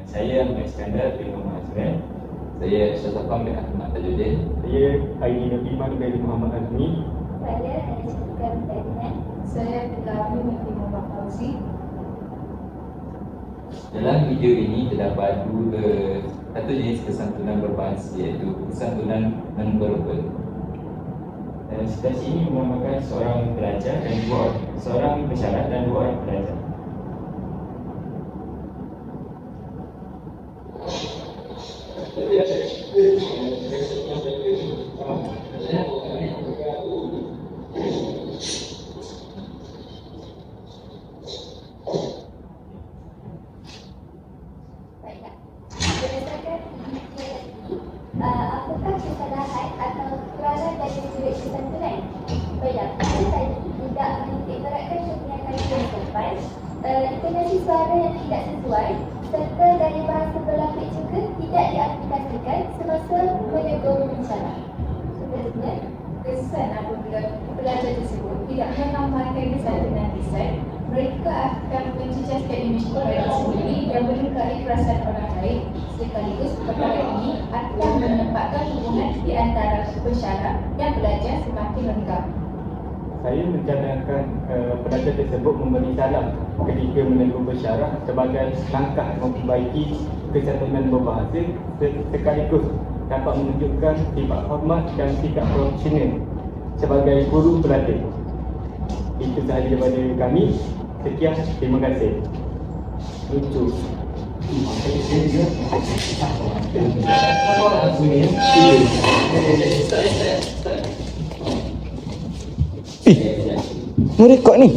Saya Ahmad Iskandar bin Muhammad Azman. Saya Syazafam bin Ahmad Tajuddin. Saya Aidi Nabiman bin Muhammad Azmi. Saya Aisyah Ferdinand. Saya Tilawati binti Muhammad Fauzi. Dalam video ini terdapat satu jenis kesantunan berbahasa, iaitu kesantunan non-verbal. Situasi ini menamakan seorang pelajar dan seorang pesyarat dan dua orang pelajar. Baiklah. Berdasarkan apakah kesalahan atau kekurangan dari sudut kesantunan? Baiklah, pada tadi tidak menitik beratkan syariah kajian depan, intonasi suara yang tidak sesuai serta gaya bahasa berlapik juga tidak diaplikasikan semasa menegur pembicara. Seterusnya, kesan apabila pelajar tersebut tidak mengamalkan kesantunan lisan, mereka akan mencecahkan imej mereka sendiri dan melukai perasaan orang lain. Sekaligus perkara ini akan menempatkan hubungan di antara pesyarat dan pelajar semakin renggang. Saya mencadangkan pelajar tersebut memberi salam ketika menegur pesyarat sebagai langkah memperbaiki kesantunan berbahasa sekaligus dapat menunjukkan sifat hormat dan sikap profesional sebagai guru pelatih. Itu sahaja daripada kami. Sekian, terima kasih. Lucu. Merekod ni.